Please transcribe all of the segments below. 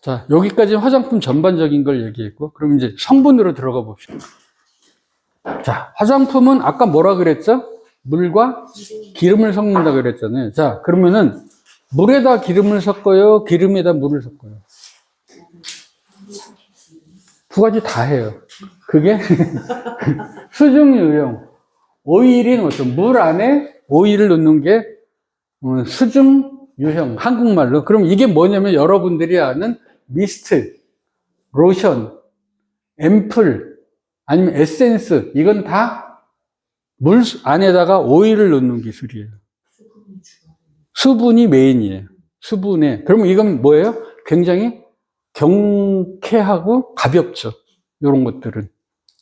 자, 여기까지 화장품 전반적인 걸 얘기했고, 그럼 이제 성분으로 들어가 봅시다. 자, 화장품은 아까 뭐라 그랬죠? 물과 기름을 섞는다 그랬잖아요. 자, 그러면은 물에다 기름을 섞어요? 기름에다 물을 섞어요? 두 가지 다 해요. 그게 수증유형. 오일인 어떤 물 안에 오일을 넣는 게 수증유형, 한국말로. 그럼 이게 뭐냐면 여러분들이 아는 미스트, 로션, 앰플, 아니면 에센스, 이건 다 물 안에다가 오일을 넣는 기술이에요. 수분이 메인이에요. 수분에. 그러면 이건 뭐예요? 굉장히 경쾌하고 가볍죠. 이런 것들은.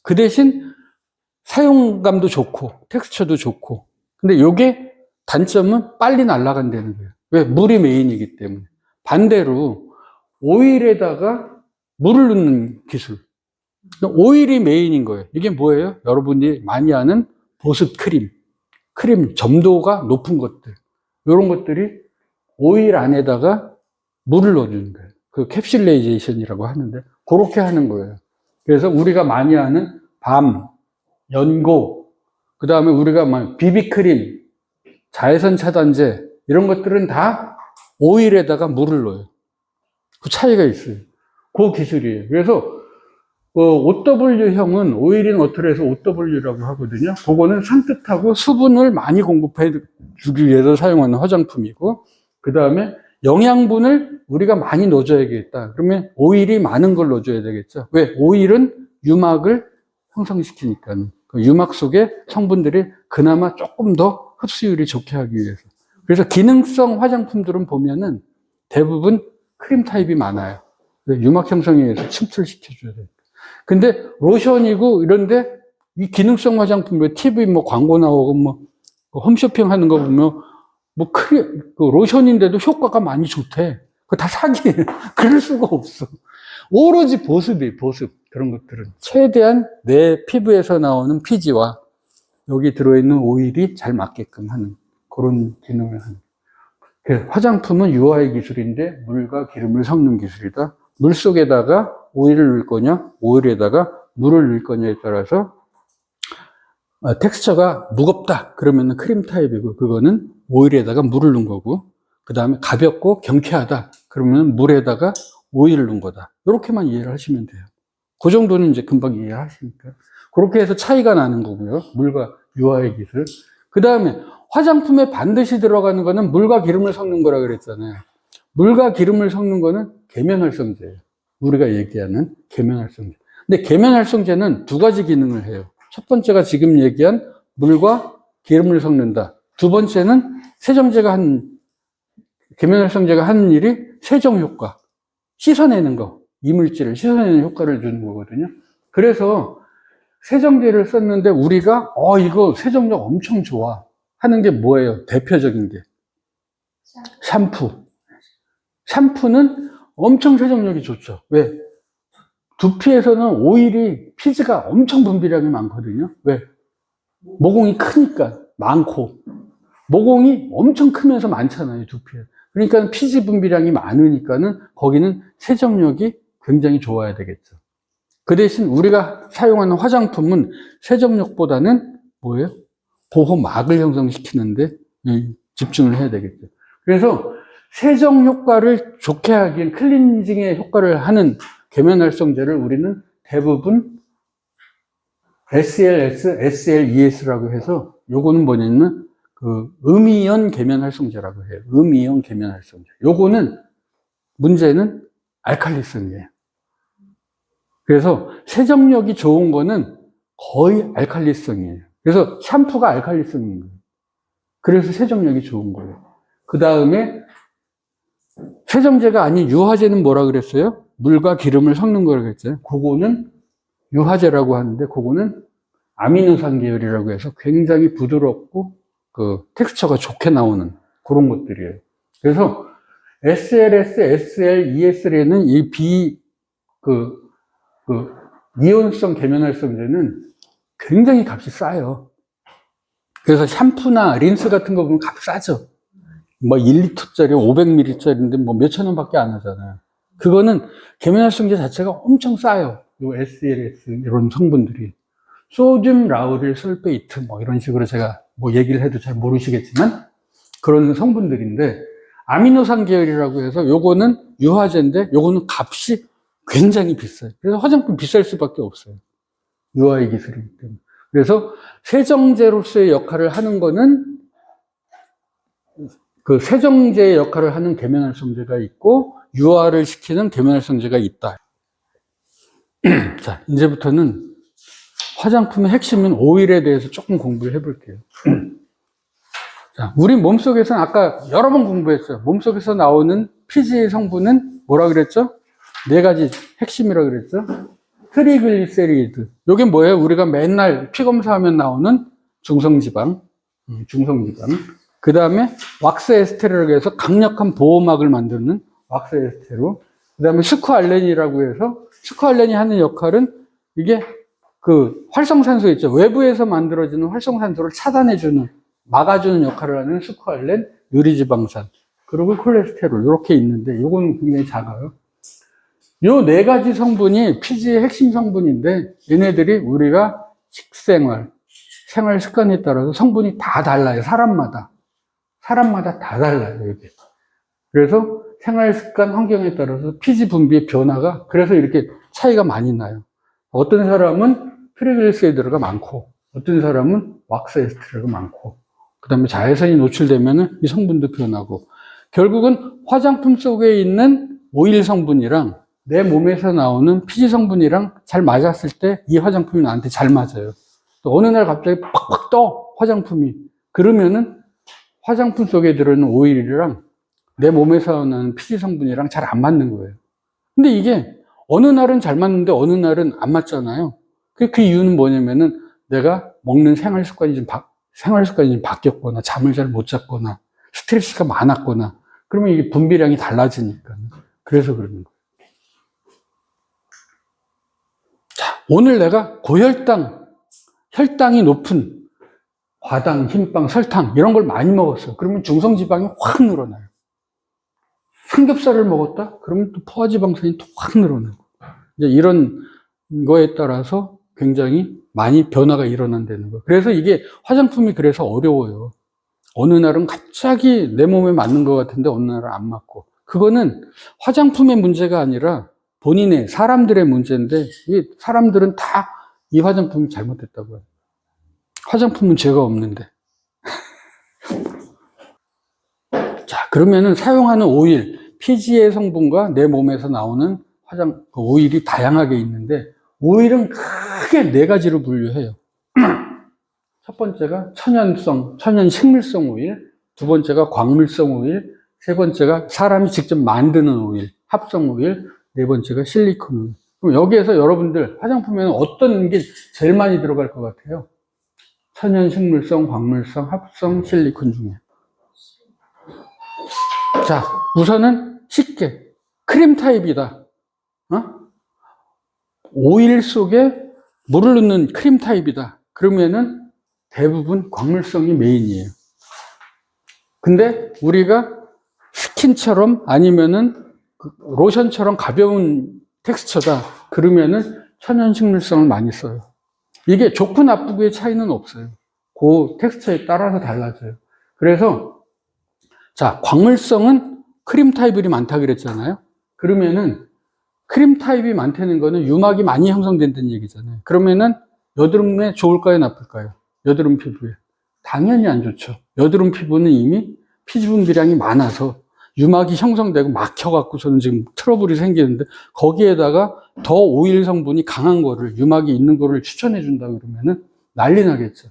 그 대신 사용감도 좋고, 텍스처도 좋고. 근데 요게 단점은 빨리 날아간다는 거예요. 왜? 물이 메인이기 때문에. 반대로 오일에다가 물을 넣는 기술. 오일이 메인인 거예요. 이게 뭐예요? 여러분이 많이 아는 보습 크림, 점도가 높은 것들. 이런 것들이 오일 안에다가 물을 넣어주는 거예요. 그 캡슐레이제이션이라고 하는데, 그렇게 하는 거예요. 그래서 우리가 많이 아는 밤, 연고, 그 다음에 우리가 막 비비크림, 자외선 차단제, 이런 것들은 다 오일에다가 물을 넣어요. 그 차이가 있어요. 그 기술이에요. 그래서 OW형은 오일인 워터에서 OW라고 하거든요. 그거는 산뜻하고 수분을 많이 공급해 주기 위해서 사용하는 화장품이고, 그 다음에 영양분을 우리가 많이 넣어줘야겠다. 그러면 오일이 많은 걸 넣어줘야 되겠죠. 왜? 오일은 유막을 형성시키니까. 그 유막 속에 성분들이 그나마 조금 더 흡수율이 좋게 하기 위해서. 그래서 기능성 화장품들은 보면은 대부분 크림 타입이 많아요. 유막 형성에 의해서 침투를 시켜줘야 돼요. 근데 로션이고 이런데 이 기능성 화장품, TV 광고 나오고 홈쇼핑 하는 거 보면 로션인데도 효과가 많이 좋대. 그거 다 사기예요. 그럴 수가 없어. 오로지 보습이에요, 보습. 그런 것들은. 최대한 내 피부에서 나오는 피지와 여기 들어있는 오일이 잘 맞게끔 하는 그런 기능을 하는. 화장품은 유화의 기술인데 물과 기름을 섞는 기술이다. 물 속에다가 오일을 넣을 거냐, 오일에다가 물을 넣을 거냐에 따라서 텍스처가 무겁다 그러면 크림 타입이고, 그거는 오일에다가 물을 넣은 거고, 그 다음에 가볍고 경쾌하다 그러면 물에다가 오일을 넣은 거다. 이렇게만 이해를 하시면 돼요. 그 정도는 이제 금방 이해하시니까. 그렇게 해서 차이가 나는 거고요. 물과 유화의 기술. 그 다음에 화장품에 반드시 들어가는 거는 물과 기름을 섞는 거라 그랬잖아요. 물과 기름을 섞는 거는 계면활성제예요. 우리가 얘기하는 계면활성제. 근데 계면활성제는 두 가지 기능을 해요. 첫 번째가 지금 얘기한 물과 기름을 섞는다. 두 번째는 계면활성제가 하는 일이 세정 효과. 씻어내는 거. 이물질을 씻어내는 효과를 주는 거거든요. 그래서 세정제를 썼는데 우리가 이거 세정력 엄청 좋아 하는 게 뭐예요? 대표적인 게 샴푸. 샴푸는 엄청 세정력이 좋죠. 왜? 두피에서는 오일이 피지가 엄청 분비량이 많거든요. 왜? 모공이 크니까 많고, 모공이 엄청 크면서 많잖아요, 두피에. 그러니까 피지 분비량이 많으니까는 거기는 세정력이 굉장히 좋아야 되겠죠. 그 대신 우리가 사용하는 화장품은 세정력보다는 뭐예요? 보호막을 형성시키는데 집중을 해야 되겠죠. 그래서 세정 효과를 좋게 하기엔 클렌징의 효과를 하는 계면활성제를 우리는 대부분 SLS, SLES라고 해서 요거는 뭐냐면 음이온 계면활성제라고 해요. 음이온 계면활성제. 요거는 문제는 알칼리성이에요. 그래서 세정력이 좋은 거는 거의 알칼리성이에요. 그래서 샴푸가 알칼리성인 거예요. 그래서 세정력이 좋은 거예요. 그 다음에 세정제가 아닌 유화제는 뭐라 그랬어요? 물과 기름을 섞는 거라고 했잖아요. 그거는 유화제라고 하는데, 그거는 아미노산 계열이라고 해서 굉장히 부드럽고 텍스처가 좋게 나오는 그런 것들이에요. 그래서 SLS, SL, ESL에는 이온성 계면활성제는 굉장히 값이 싸요. 그래서 샴푸나 린스 같은 거 보면 값이 싸죠. 1리터짜리 500ml짜리인데 몇천 원밖에 안 하잖아요. 그거는 계면활성제 자체가 엄청 싸요. 요 SLS 이런 성분들이. 소듐 라우릴 설페이트 뭐 이런 식으로 제가 뭐 얘기를 해도 잘 모르시겠지만 그런 성분들인데, 아미노산 계열이라고 해서 요거는 유화제인데 요거는 값이 굉장히 비싸요. 그래서 화장품 비쌀 수밖에 없어요. 유화의 기술이기 때문에. 그래서 세정제로서의 역할을 하는 거는 그 세정제의 역할을 하는 계면활성제가 있고 유화를 시키는 계면활성제가 있다. 자, 이제부터는 화장품의 핵심인 오일에 대해서 조금 공부를 해볼게요. 자, 우리 몸속에서는 아까 여러 번 공부했어요. 몸속에서 나오는 피지 성분은 뭐라 그랬죠? 네 가지 핵심이라 그랬죠? 트리글리세리드. 요게 뭐예요? 우리가 맨날 피 검사하면 나오는 중성지방. 중성지방. 그 다음에 왁스 에스테르라고 해서 강력한 보호막을 만드는 왁스 에스테르. 그 다음에 스쿠알렌이라고 해서, 스쿠알렌이 하는 역할은 이게 그 활성산소 있죠. 외부에서 만들어지는 활성산소를 차단해주는, 막아주는 역할을 하는 스쿠알렌, 유리지방산, 그리고 콜레스테롤, 이렇게 있는데, 요거는 굉장히 작아요. 요 네 가지 성분이 피지의 핵심 성분인데, 얘네들이 우리가 식생활, 생활 습관에 따라서 성분이 다 달라요. 사람마다 다 달라요, 이게. 그래서 생활 습관, 환경에 따라서 피지 분비의 변화가, 그래서 이렇게 차이가 많이 나요. 어떤 사람은 트리글리세리드가 많고, 어떤 사람은 왁스 에스테르가 많고, 그 다음에 자외선이 노출되면 이 성분도 변하고, 결국은 화장품 속에 있는 오일 성분이랑 내 몸에서 나오는 피지 성분이랑 잘 맞았을 때 이 화장품이 나한테 잘 맞아요. 또 어느 날 갑자기 팍팍 떠, 화장품이. 그러면은 화장품 속에 들어있는 오일이랑 내 몸에서 나오는 피지 성분이랑 잘 안 맞는 거예요. 근데 이게 어느 날은 잘 맞는데 어느 날은 안 맞잖아요. 그 이유는 뭐냐면은 내가 먹는 생활 습관이 좀 바뀌었거나, 잠을 잘 못 잤거나, 스트레스가 많았거나, 그러면 이게 분비량이 달라지니까. 그래서 그러는 거예요. 자, 오늘 내가 혈당이 높은 과당, 흰빵, 설탕, 이런 걸 많이 먹었어. 그러면 중성지방이 확 늘어나요. 삼겹살을 먹었다? 그러면 또 포화지방산이 또 확 늘어나고. 이제 이런 거에 따라서 굉장히 많이 변화가 일어난다는 거예요. 그래서 이게 화장품이 그래서 어려워요. 어느 날은 갑자기 내 몸에 맞는 것 같은데 어느 날은 안 맞고. 그거는 화장품의 문제가 아니라 본인의, 사람들의 문제인데, 이 사람들은 다 이 화장품이 잘못됐다고 해요. 화장품은 죄가 없는데. 자, 그러면은 사용하는 오일, 피지의 성분과 내 몸에서 나오는 오일이 다양하게 있는데, 오일은 크게 네 가지로 분류해요. 첫 번째가 천연 식물성 오일, 두 번째가 광물성 오일, 세 번째가 사람이 직접 만드는 오일, 합성 오일, 네 번째가 실리콘 오일. 그럼 여기에서 여러분들 화장품에는 어떤 게 제일 많이 들어갈 것 같아요? 천연 식물성, 광물성, 합성, 실리콘 중에. 자, 우선은 쉽게 크림 타입이다. 오일 속에 물을 넣는 크림 타입이다. 그러면은 대부분 광물성이 메인이에요. 근데 우리가 스킨처럼 아니면은 로션처럼 가벼운 텍스처다. 그러면은 천연식물성을 많이 써요. 이게 좋고 나쁘고의 차이는 없어요. 그 텍스처에 따라서 달라져요. 그래서 자, 광물성은 크림 타입이 많다 그랬잖아요. 그러면은 크림 타입이 많다는 거는 유막이 많이 형성된다는 얘기잖아요. 그러면은 여드름에 좋을까요, 나쁠까요? 여드름 피부에. 당연히 안 좋죠. 여드름 피부는 이미 피지 분비량이 많아서 유막이 형성되고 막혀갖고서는 지금 트러블이 생기는데, 거기에다가 더 오일 성분이 강한 거를, 유막이 있는 거를 추천해준다 그러면은 난리 나겠죠.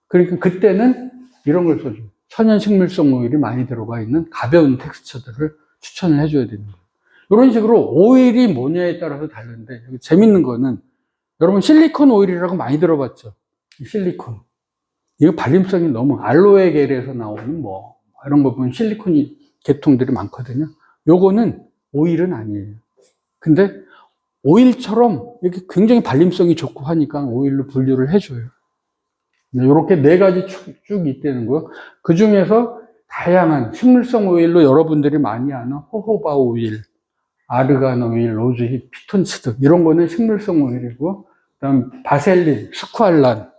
그러니까 그때는 이런 걸 써줘요. 천연식물성 오일이 많이 들어가 있는 가벼운 텍스처들을 추천을 해줘야 되는 거예요. 이런 식으로 오일이 뭐냐에 따라서 다른데, 여기 재밌는 거는, 여러분 실리콘 오일이라고 많이 들어봤죠? 실리콘. 이거 발림성이 너무, 알로에 겔에서 나오는 뭐 이런 거 보면 실리콘이 계통들이 많거든요. 요거는 오일은 아니에요. 근데 오일처럼 이렇게 굉장히 발림성이 좋고 하니까 오일로 분류를 해줘요. 이렇게 네 가지 쭉 있다는 거예요. 그 중에서 다양한 식물성 오일로 여러분들이 많이 아는 호호바 오일, 아르간 오일, 로즈힙, 피톤치드 이런 거는 식물성 오일이고, 그다음 바셀린, 스쿠알란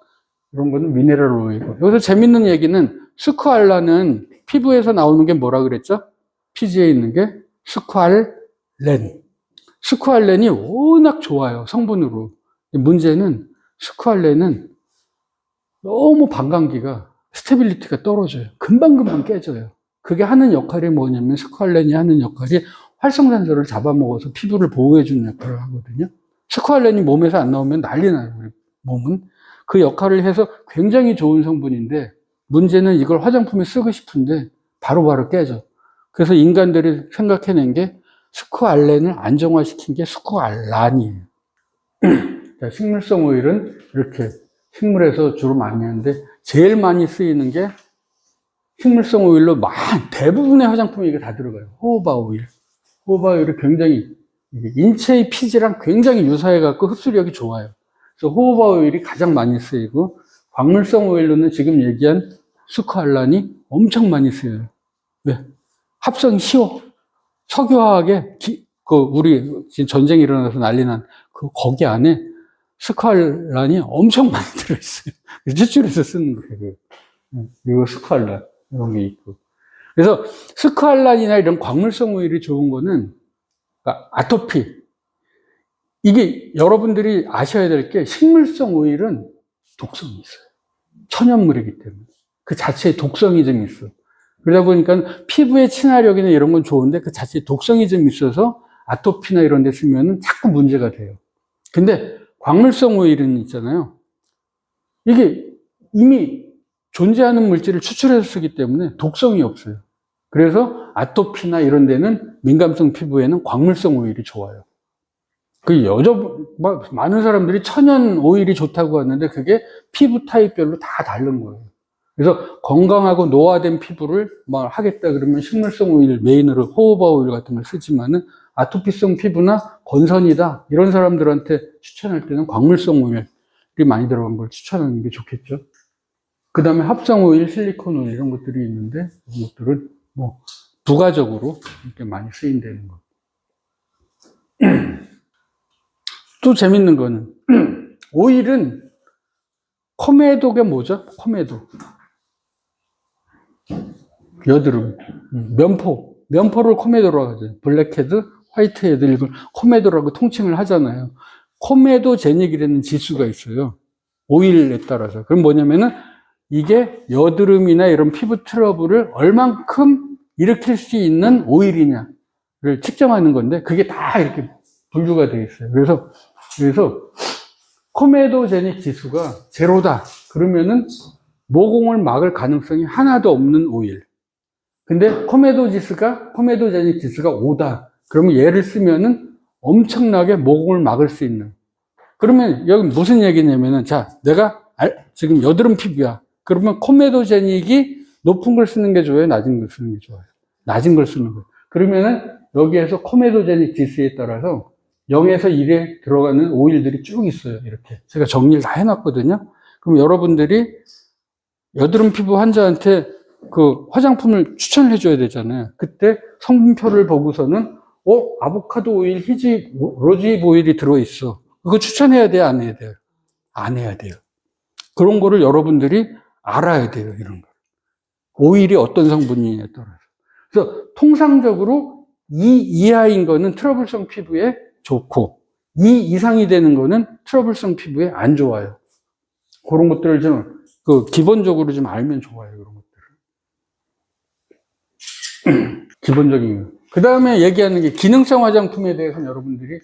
이런 거는 미네랄 오일이고. 여기서 재밌는 얘기는 스쿠알란은 피부에서 나오는 게 뭐라 그랬죠? 피지에 있는 게 스쿠알렌. 스쿠알렌이 워낙 좋아요, 성분으로. 문제는 스쿠알렌은 너무 반감기가, 스테빌리티가 떨어져요. 금방금방 깨져요. 그게 하는 역할이 뭐냐면, 스쿠알렌이 하는 역할이 활성산소를 잡아먹어서 피부를 보호해주는 역할을 하거든요. 스쿠알렌이 몸에서 안 나오면 난리 나요, 우리 몸은. 그 역할을 해서 굉장히 좋은 성분인데, 문제는 이걸 화장품에 쓰고 싶은데 바로바로 깨져. 그래서 인간들이 생각해낸 게 스쿠알렌을 안정화시킨 게 스쿠알란이에요. 자, 식물성 오일은 이렇게 식물에서 주로 많이 하는데, 제일 많이 쓰이는 게 식물성 오일로 대부분의 화장품에 이게 다 들어가요. 호호바 오일. 호호바 오일이 굉장히 인체의 피지랑 굉장히 유사해갖고 흡수력이 좋아요. 그래서 호호바 오일이 가장 많이 쓰이고, 광물성 오일로는 지금 얘기한 스쿠알란이 엄청 많이 쓰여요. 왜? 합성이 쉬워. 석유화학에 우리 지금 전쟁이 일어나서 난리난 거기 안에 스쿠알란이 엄청 많이 들어있어요. 추출해서 쓰는 거예요. 이거 스쿠알란 이런 게 있고. 그래서 스쿠알란이나 이런 광물성 오일이 좋은 거는, 그러니까 아토피. 이게 여러분들이 아셔야 될 게, 식물성 오일은 독성이 있어요. 천연물이기 때문에. 그 자체에 독성이 좀 있어. 그러다 보니까 피부의 친화력이나 이런 건 좋은데 그 자체에 독성이 좀 있어서 아토피나 이런 데 쓰면은 자꾸 문제가 돼요. 근데 광물성 오일은 있잖아요. 이게 이미 존재하는 물질을 추출해서 쓰기 때문에 독성이 없어요. 그래서 아토피나 이런 데는, 민감성 피부에는 광물성 오일이 좋아요. 많은 사람들이 천연 오일이 좋다고 하는데 그게 피부 타입별로 다 다른 거예요. 그래서 건강하고 노화된 피부를 하겠다 그러면 식물성 오일 메인으로 호호바 오일 같은 걸 쓰지만은, 아토피성 피부나 건선이다 이런 사람들한테 추천할 때는 광물성 오일이 많이 들어간 걸 추천하는 게 좋겠죠. 그 다음에 합성 오일, 실리콘 오일 이런 것들이 있는데, 이것들은 부가적으로 이렇게 많이 쓰인다는 거. 또 재밌는 거는 오일은 코메도가 뭐죠? 코메도. 여드름, 면포를 코메도라고 하죠. 블랙헤드, 화이트헤드, 이걸 코메도라고 통칭을 하잖아요. 코메도제닉이라는 지수가 있어요. 오일에 따라서. 그럼 뭐냐면은 이게 여드름이나 이런 피부 트러블을 얼만큼 일으킬 수 있는 오일이냐를 측정하는 건데, 그게 다 이렇게 분류가 되어 있어요. 그래서 코메도제닉 지수가 제로다 그러면은 모공을 막을 가능성이 하나도 없는 오일. 근데 코메도제닉 지수가 5다 그러면 얘를 쓰면은 엄청나게 모공을 막을 수 있는. 그러면 여기 무슨 얘기냐면은, 자, 내가 지금 여드름 피부야. 그러면 코메도제닉이 높은 걸 쓰는 게 좋아요? 낮은 걸 쓰는 게 좋아요? 낮은 걸 쓰는 거예요. 그러면은 여기에서 코메도제닉 지수에 따라서 0에서 1에 들어가는 오일들이 쭉 있어요. 이렇게. 제가 정리를 다 해놨거든요. 그럼 여러분들이 여드름 피부 환자한테 그 화장품을 추천을 해줘야 되잖아요. 그때 성분표를 보고서는, 아보카도 오일, 로즈힙 오일이 들어있어. 그거 추천해야 돼요? 안 해야 돼요? 안 해야 돼요. 그런 거를 여러분들이 알아야 돼요. 이런 거. 오일이 어떤 성분이냐에 따라서. 그래서 통상적으로 2 이하인 거는 트러블성 피부에 좋고, 2 이상이 되는 거는 트러블성 피부에 안 좋아요. 그런 것들을 좀, 기본적으로 좀 알면 좋아요. 그런 것들을. 기본적인 거. 그 다음에 얘기하는 게 기능성 화장품에 대해서는 여러분들이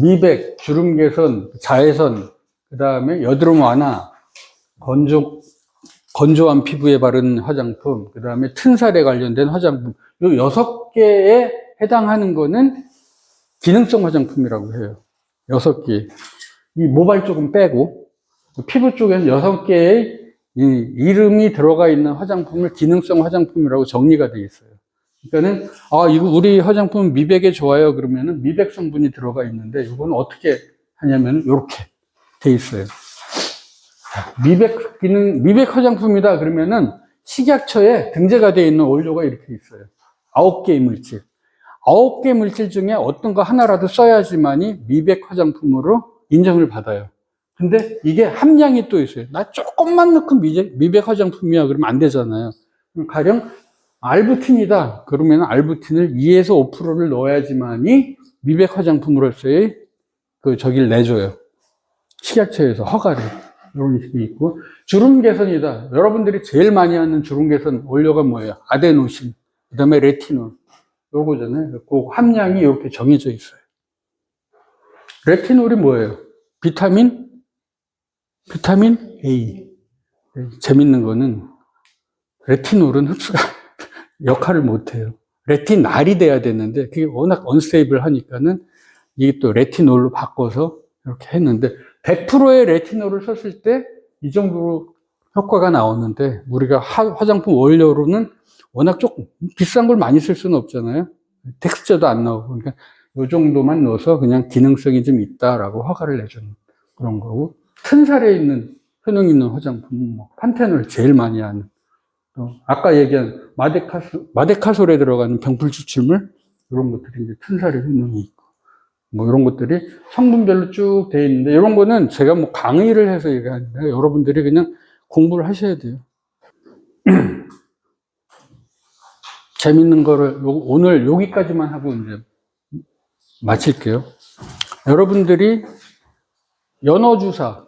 미백, 주름 개선, 자외선, 그 다음에 여드름 완화, 건조한 피부에 바르는 화장품, 그 다음에 튼살에 관련된 화장품, 이 6개에 해당하는 거는 기능성 화장품이라고 해요. 6개. 이 모발 쪽은 빼고, 피부 쪽에는 6개의 이름이 들어가 있는 화장품을 기능성 화장품이라고 정리가 되어 있어요. 그러니까는, 이거 우리 화장품 미백에 좋아요. 그러면은 미백 성분이 들어가 있는데, 이건 어떻게 하냐면, 이렇게 돼 있어요. 미백 화장품이다. 그러면은, 식약처에 등재가 되어 있는 원료가 이렇게 있어요. 9개의 물질. 9개 물질 중에 어떤 거 하나라도 써야지만이 미백 화장품으로 인정을 받아요. 근데 이게 함량이 또 있어요. 나 조금만 넣고 미백 화장품이야. 그러면 안 되잖아요. 가령 알부틴이다. 그러면 알부틴을 2에서 5%를 넣어야지만이 미백 화장품으로서의 저기를 내줘요. 식약처에서 허가를. 이런 식이 있고, 주름 개선이다. 여러분들이 제일 많이 하는 주름 개선 원료가 뭐예요? 아데노신, 그 다음에 레티놀. 요거잖아요. 그 함량이 이렇게 정해져 있어요. 레티놀이 뭐예요? 비타민 A. 재밌는 거는 레티놀은 흡수가 역할을 못해요. 레티날이 돼야 되는데 그게 워낙 언스테이블 하니까는 이게 또 레티놀로 바꿔서 이렇게 했는데 100%의 레티놀을 썼을 때 이 정도로 효과가 나오는데 우리가 화장품 원료로는 워낙 조금 비싼 걸 많이 쓸 수는 없잖아요. 텍스처도 안 나오고 그러니까 이 정도만 넣어서 그냥 기능성이 좀 있다라고 허가를 내주는 그런 거고 튼살에 있는 효능 있는 화장품 뭐 판테놀 제일 많이 하는 아까 얘기한 마데카솔에 들어가는 병풀 추출물 이런 것들이 이제 튼살의 효능이 있고 뭐 이런 것들이 성분별로 쭉 돼 있는데 이런 거는 제가 뭐 강의를 해서 얘기하는데 여러분들이 그냥 공부를 하셔야 돼요. 재밌는 거를 오늘 여기까지만 하고 이제 마칠게요. 여러분들이 연어주사,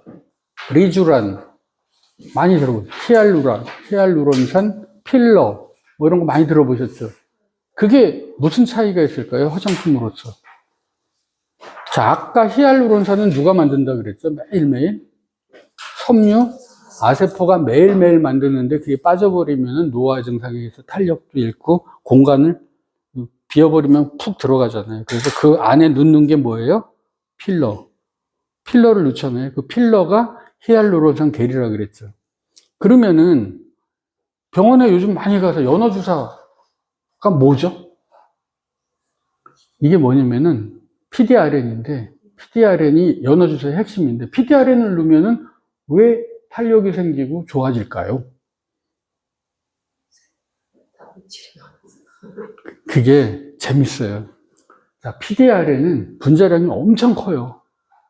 리주란 많이 들어보셨죠? 히알루론산, 필러 뭐 이런 거 많이 들어보셨죠? 그게 무슨 차이가 있을까요? 화장품으로서. 자, 아까 히알루론산은 누가 만든다 그랬죠? 매일매일? 섬유, 아세포가 매일매일 만드는데 그게 빠져버리면 노화 증상이 있어 탄력도 잃고 공간을 비워버리면 푹 들어가잖아요. 그래서 그 안에 넣는 게 뭐예요? 필러를 넣잖아요. 그 필러가 히알루론산 겔이라 그랬죠. 그러면은 병원에 요즘 많이 가서 연어주사가 뭐죠? 이게 뭐냐면은 PDRN인데 PDRN이 연어주사의 핵심인데 PDRN을 넣으면은 왜 탄력이 생기고 좋아질까요? 그게 재밌어요. 자, PDRN은 분자량이 엄청 커요.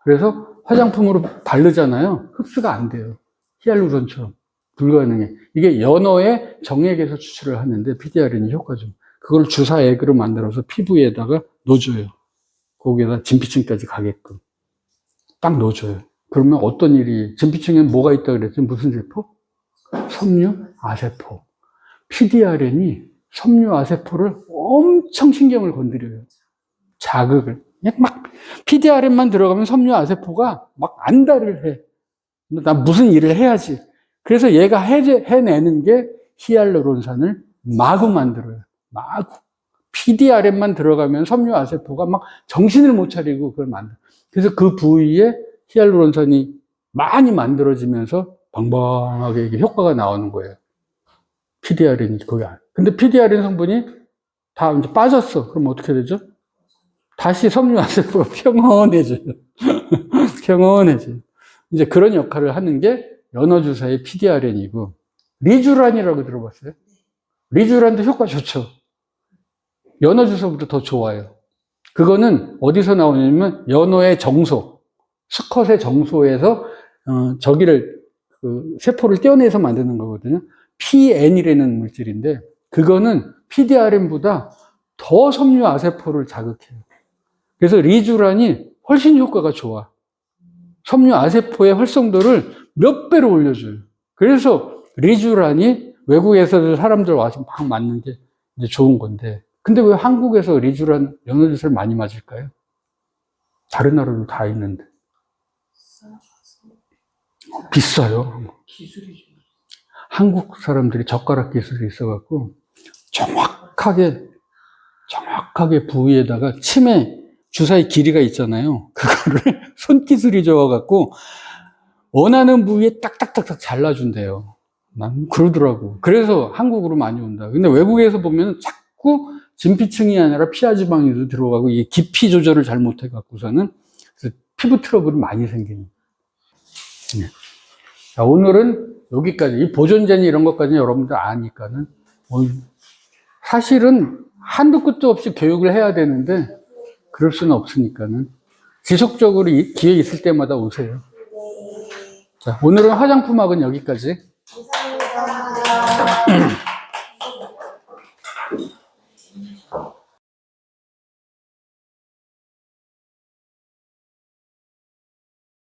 그래서 화장품으로 바르잖아요. 흡수가 안 돼요. 히알루론처럼. 불가능해. 이게 연어의 정액에서 추출을 하는데 PDRN이 효과죠. 그걸 주사액으로 만들어서 피부에다가 넣어줘요. 거기에다 진피층까지 가게끔. 딱 넣어줘요. 그러면 어떤 일이, 진피층에는 뭐가 있다 그랬죠? 무슨 세포? 섬유, 아세포. PDRN이 섬유, 아세포를 엄청 신경을 건드려요. 자극을. 막 PDRN만 들어가면 섬유, 아세포가 막 안달을 해. 나 무슨 일을 해야지. 그래서 얘가 해내는 게 히알루론산을 마구 만들어요. 마구. PDRN만 들어가면 섬유, 아세포가 막 정신을 못 차리고 그걸 만들어요. 그래서 그 부위에 히알루론산이 많이 만들어지면서 방방하게 이게 효과가 나오는 거예요. PDRN이 거기 안. 근데 PDRN 성분이 다 이제 빠졌어. 그럼 어떻게 되죠? 다시 섬유아세포가 평온해져요. 평온해져요. 이제 그런 역할을 하는 게 연어주사의 PDRN이고, 리주란이라고 들어봤어요? 리주란도 효과 좋죠. 연어주사보다 더 좋아요. 그거는 어디서 나오냐면, 연어의 정소, 수컷의 정소에서, 세포를 떼어내서 만드는 거거든요. PN이라는 물질인데, 그거는 PDRN보다 더 섬유 아세포를 자극해요. 그래서 리주란이 훨씬 효과가 좋아. 섬유 아세포의 활성도를 몇 배로 올려줘요. 그래서 리주란이 외국에서 사람들 와서 막 맞는 게 이제 좋은 건데. 근데 왜 한국에서 리주란 연어주사를 많이 맞을까요? 다른 나라도 다 있는데. 비싸요. 한국 사람들이 젓가락 기술이 있어갖고 정확하게 부위에다가 침에 주사의 길이가 있잖아요. 그거를 손기술이 좋아갖고 원하는 부위에 딱딱딱딱 잘라준대요. 난 그러더라고. 그래서 한국으로 많이 온다. 근데 외국에서 보면 자꾸 진피층이 아니라 피하지방에도 들어가고 이 깊이 조절을 잘 못해갖고서는 피부 트러블이 많이 생기는. 네. 자, 오늘은 여기까지. 이 보존제니 이런 것까지 여러분들 아니까는 사실은 한도 끝도 없이 교육을 해야 되는데 그럴 수는 없으니까는 지속적으로 기회 있을 때마다 오세요. 자, 오늘은 화장품학은 여기까지. 감사합니다.